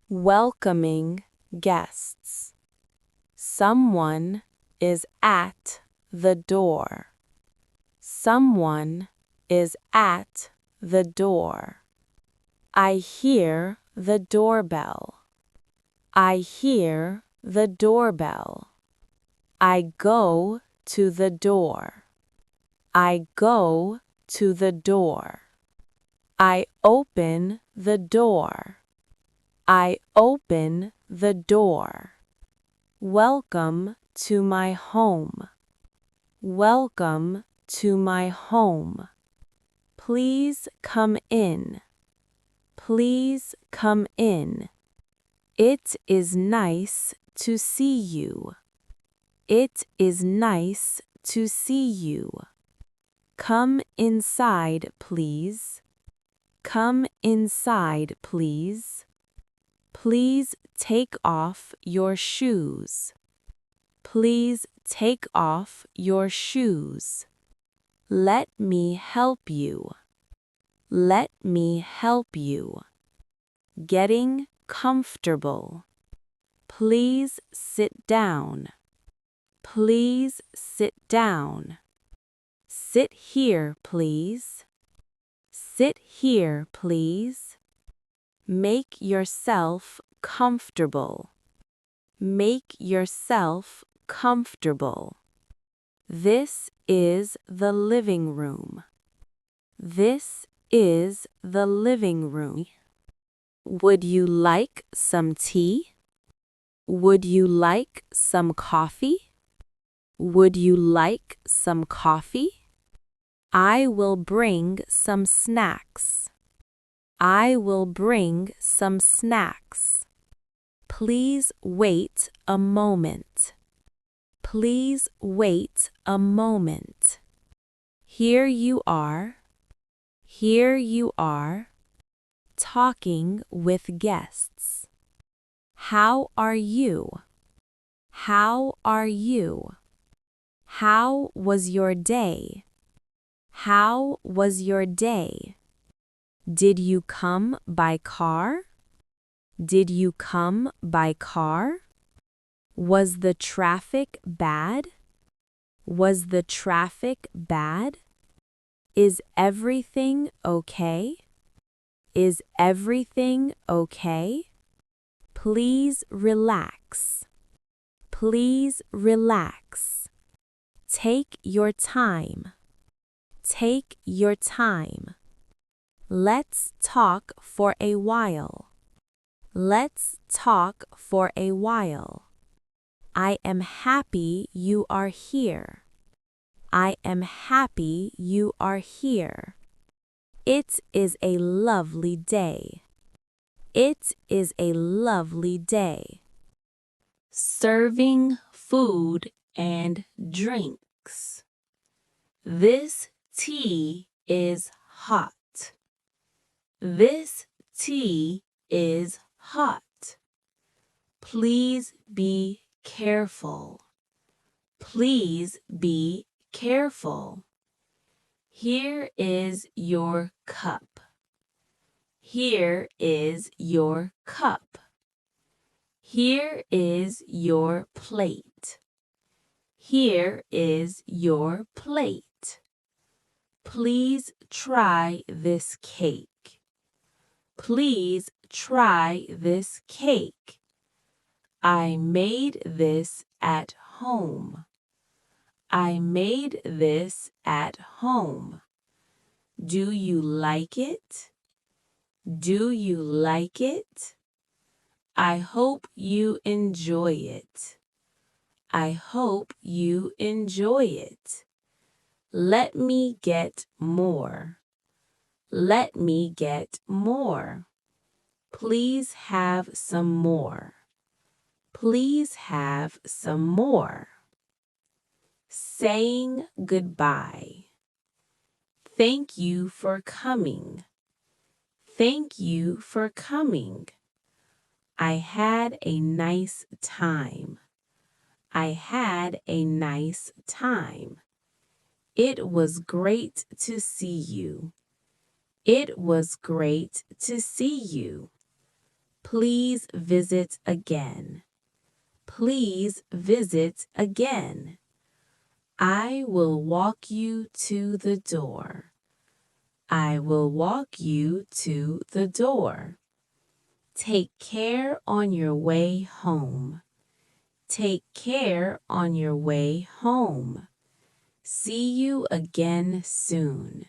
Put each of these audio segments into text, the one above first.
welcoming guests. Someone is at the door. Someone is at the door. I hear the doorbell. I hear the doorbell. I go to the door. I go to the door. I open the door. I open the door. Welcome to my home. Welcome to my home. Please come in. Please come in. It is nice to see you. It is nice to see you. Come inside, please. Come inside, please. Please take off your shoes. Please take off your shoes. Let me help you. Let me help you. Getting comfortable. Please sit down. Please sit down. Sit here, please. Sit here, please. Make yourself comfortable. Make yourself comfortable. This is the living room. This is the living room. Would you like some tea? Would you like some coffee? Would you like some coffee? I will bring some snacks. I will bring some snacks. Please wait a moment. Please wait a moment. Here you are. Here you are. Talking with guests. How are you? How are you? How was your day? How was your day? Did you come by car? Did you come by car? Was the traffic bad? Was the traffic bad? Is everything okay? Is everything okay? Please relax. Please relax. Take your time. Take your time. Let's talk for a while. Let's talk for a while. I am happy you are here. I am happy you are here. It is a lovely day. It is a lovely day. Serving food and drinks. This tea is hot. This tea is hot. Please be careful. Please be careful. Here is your cup. Here is your cup. Here is your plate. Here is your plate. Please try this cake. Please try this cake. I made this at home. I made this at home. Do you like it? Do you like it? I hope you enjoy it. I hope you enjoy it. Let me get more. Let me get more. Please have some more. Please have some more. Saying goodbye. Thank you for coming. Thank you for coming. I had a nice time. I had a nice time. It was great to see you. It was great to see you. Please visit again. Please visit again. I will walk you to the door. I will walk you to the door. Take care on your way home. Take care on your way home. See you again soon.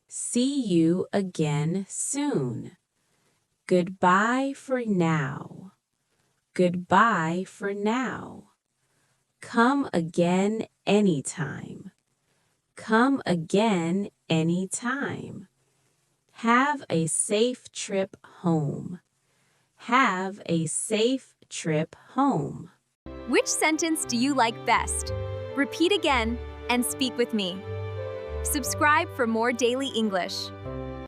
See you again soon. Goodbye for now. Goodbye for now. Come again anytime. Come again anytime. Have a safe trip home. Have a safe trip home. Which sentence do you like best? Repeat again and speak with me. Subscribe for more daily English.